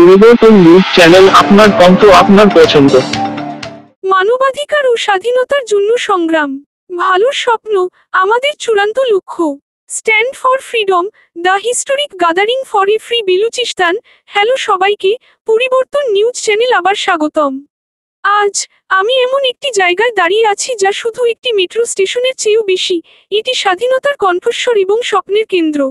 পরিবর্তন news channel, আপনার কণ্ঠ, আপনার পছন্দ। মানবাধিকার ও স্বাধীনতার জন্য সংগ্রাম, ভালো স্বপ্ন আমাদের চূড়ান্ত লক্ষ্য। Stand for freedom, the historic gathering for a free Balochistan. Hello সবাইকে, পরিবর্তন নিউজ চ্যানেল আবার স্বাগতম। আজ আমি এমন একটি জায়গায় দাঁড়িয়ে আছি যা শুধু একটি মেট্রো স্টেশনের চেয়েও বেশি। এটি স্বাধীনতার কণ্ঠস্বর এবং স্বপ্নের কেন্দ্র।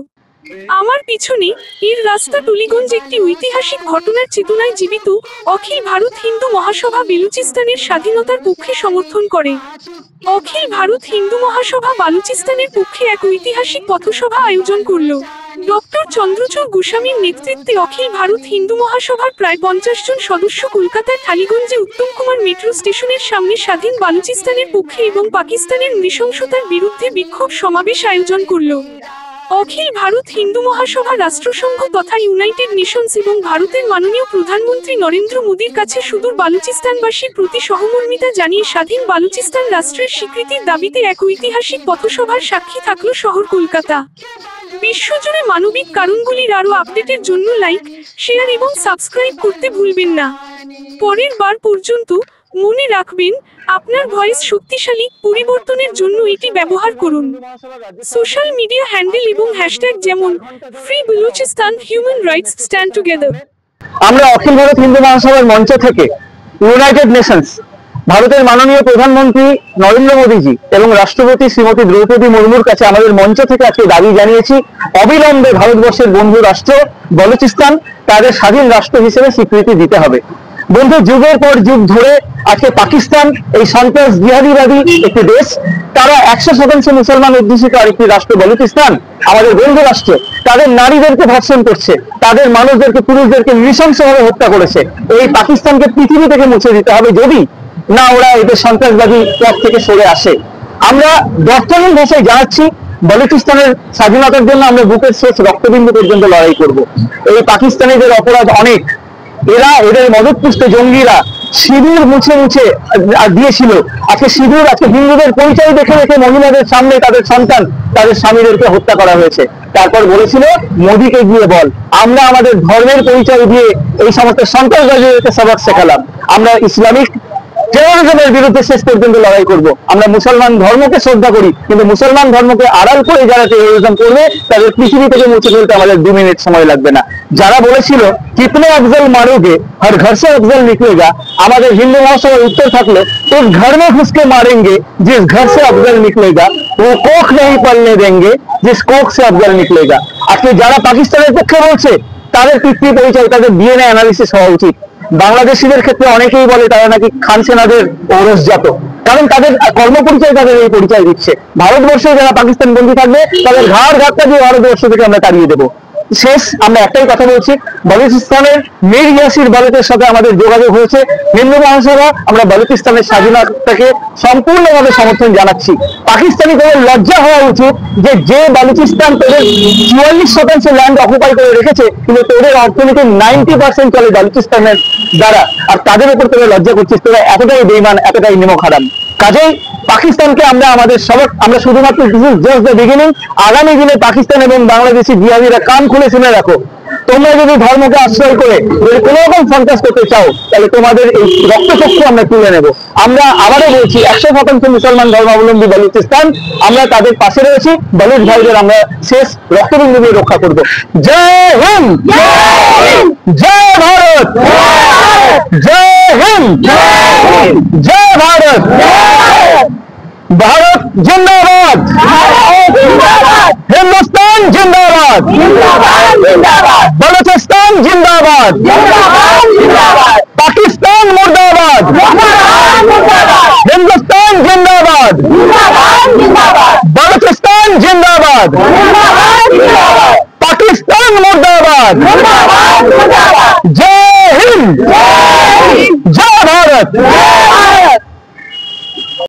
আমার পিছনে এর রাস্তা টুলিগঞ্জ একটি ঐতিহাসিক ঘটনার চেতনায় জীবিত। অখিল ভারত হিন্দু মহাসভা বেলুচিস্তানের স্বাধীনতার পক্ষে সমর্থন করে। অখিল ভারত হিন্দু মহাসভা বালুচিস্তানের পক্ষে এক ঐতিহাসিক পথসভা আয়োজন করল। ডক্টর চন্দ্রচূড় গোস্বামীর নেতৃত্বে অখিল ভারত হিন্দু মহাসভার প্রায় 50 জন সদস্য কলকাতার টালিগঞ্জে উত্তম কুমার মেট্রো স্টেশনের সামনে স্বাধীন বালুচিস্তানের পক্ষে এবং পাকিস্তানের নৃশংসতার বিরুদ্ধে বিক্ষোভ সমাবেশ আয়োজন করল। অখিল ভারত হিন্দু মহাসভা রাষ্ট্রসংঘ তথা ইউনাইটেড নেশনস এবং ভারতের মাননীয় প্রধানমন্ত্রী নরেন্দ্র মোদীর কাছে সুদূর বালুচিস্তানবাসীর প্রতি সহমর্মিতা জানিয়ে স্বাধীন বালুচিস্তান রাষ্ট্রের স্বীকৃতির দাবিতে এক ঐতিহাসিক পথসভার সাক্ষী থাকল শহর কলকাতা। বিশ্বজুড়ে মানবিক কারণগুলির আরও আপডেটের জন্য লাইক, শেয়ার এবং সাবস্ক্রাইব করতে ভুলবেন না। পরের বার পর্যন্ত মনে রাখবেন, আপনার ভয়েস শক্তিশালী। পরিবর্তনের জন্য এটি ব্যবহার করুন। সোশ্যাল মিডিয়া হ্যান্ডেল এবং হ্যাশট্যাগ যেমন free Balochistan, human rights, stand together. আমরা অখিল ভারত হিন্দু মহাসভার মঞ্চ থেকে ইউনাইটেড নেশনস, ভারতের মাননীয় প্রধানমন্ত্রী নরেন্দ্র মোদীজি এবং রাষ্ট্রপতি শ্রীমতী দ্রৌপদী মুর্মুর কাছে আমাদের মঞ্চ থেকে আজকে দাবি জানিয়েছি, অবিলম্বে ভারতবর্ষের বন্ধু রাষ্ট্র বলুচিস্তান তাদের স্বাধীন রাষ্ট্র হিসেবে স্বীকৃতি দিতে হবে। বন্ধু, যুগের পর যুগ ধরে আজকে পাকিস্তান এই সন্ত্রাস জিহাদিবাদী একটি দেশ, তারা 100% মুসলমান অধ্যুষিত আরেকটি রাষ্ট্র বলুচিস্তান আমাদের বন্ধু রাষ্ট্র, তাদের নারীদেরকে ধর্ষণ করছে, তাদের মানুষদেরকে, পুরুষদেরকে নৃশংসভাবে হত্যা করেছে। এই পাকিস্তানকে পৃথিবী থেকে মুছে দিতে হবে যদি না ওরা এদের সন্ত্রাসবাদী পথ থেকে সরে আসে। আমরা দর্শনীয় ভাষায় জানাচ্ছি, বলুচিস্তানের স্বাধীনতার জন্য আমরা বুকের শেষ রক্তবিন্দু পর্যন্ত লড়াই করব। এই পাকিস্তানিদের অপরাধ অনেক। এদের মদতপুষ্ট জঙ্গিরা সিঁদুর মুছে মুছে দিয়েছিল। আজকে সিঁদুর, আজকে হিন্দুদের পরিচয় দেখে রেখে মহিলাদের সামনে তাদের সন্তান, তাদের স্বামীদেরকে হত্যা করা হয়েছে। তারপর বলেছিল, মোদীকে গিয়ে বল আমরা আমাদের ধর্মের পরিচয় দিয়ে এই সমস্ত সন্ত্রাসবাদীদেরকে সবক শেখালাম। আমরা ইসলামিক টেরোরিজমের বিরুদ্ধে শেষ পর্যন্ত লড়াই করব। আমরা মুসলমান ধর্মকে শ্রদ্ধা করি, কিন্তু মুসলমান ধর্মকে আড়াল করে যারা টেরোরিজম করবে তাদের পৃথিবী থেকে মুছে ফেলতে আমাদের 2 মিনিট সময় লাগবে না। যারা বলেছিল কিতনে আফজল মারোগে হর ঘর সে আফজল নিকলেগা, আমাদের হিন্দু মহাসভার উত্তর থাকলো, উস ঘর মে ঘুসকে মারেঙ্গে জিস ঘর সে আফজল নিকলেগা, ও কোখ নেই পড়নে দেঙ্গে জিস কোখ সে আফজল নিকলেগা। আজকে যারা পাকিস্তানের পক্ষে বলছে তাদের পিতৃ পরিচয়, তাদের ডিএনএ অ্যানালিসিস হওয়া উচিত। বাংলাদেশিদের ক্ষেত্রে অনেকেই বলে তারা নাকি খান সেনাদের ঔরসজাত, কারণ তাদের কর্মপরিচয় তাদের এই পরিচয় দিচ্ছে। ভারতবর্ষে যারা পাকিস্তান বন্দী থাকবে তাদের ঘাড় ধাক্কা দিয়ে ভারতবর্ষ থেকে আমরা তাড়িয়ে দেবো। শেষ আমরা একটাই কথা বলছি, বলুচিস্তানের মীর ইয়াসির বালুচের সাথে আমাদের যোগাযোগ হয়েছে। হিন্দু মহাসভা আমরা বলুচিস্তানের স্বাধীনতাকে সম্পূর্ণভাবে সমর্থন জানাচ্ছি। পাকিস্তানি তাদের লজ্জা হওয়া উচিত যে বালুচিস্তান তাদের 44% ল্যান্ড অকুপাই করে রেখেছে, কিন্তু তাদের অর্থনীতির 90% চলে বালুচিস্তানের দ্বারা, আর তাদের উপর তোরা লজ্জা করছিস। তোরা এতটাই বেঈমান, এতটাই নিমক হারাম। কাজেই পাকিস্তানকে আমরা শুধুমাত্র জাস্ট দ্য বিগিনিং। আগামী দিনে পাকিস্তান এবং বাংলাদেশি জিহাদিরা কান খুলে শুনে রাখো, তোমরা যদি ধর্মকে আশ্রয় করে যদি কোনো রকম সন্ত্রাস করতে চাও, তাহলে তোমাদের এই রক্তচক্ষু আমরা তুলে নেব। আমরা আবারও বলছি, 100% মুসলমান ধর্মাবলম্বী বলুচিস্তান, আমরা তাদের পাশে রয়েছি। বলুচ ভাইদের আমরা শেষ রক্তবিন্দু দিয়ে রক্ষা করবো। জয় হিন্দ, জয় ভারত, জয় হিন্দ, জয় ভারত, ভারত জিন্দাবাদ, হিন্দুস্তান জিন্দাবাদ, বলুচিস্তান জিন্দাবাদ, পাকিস্তান মুর্দাবাদ, হিন্দুস্তান জিন্দাবাদ, বলুচিস্তান জিন্দাবাদ, পাকিস্তান মুর্দাবাদ, জয় হিন্দ, জয় ভারত।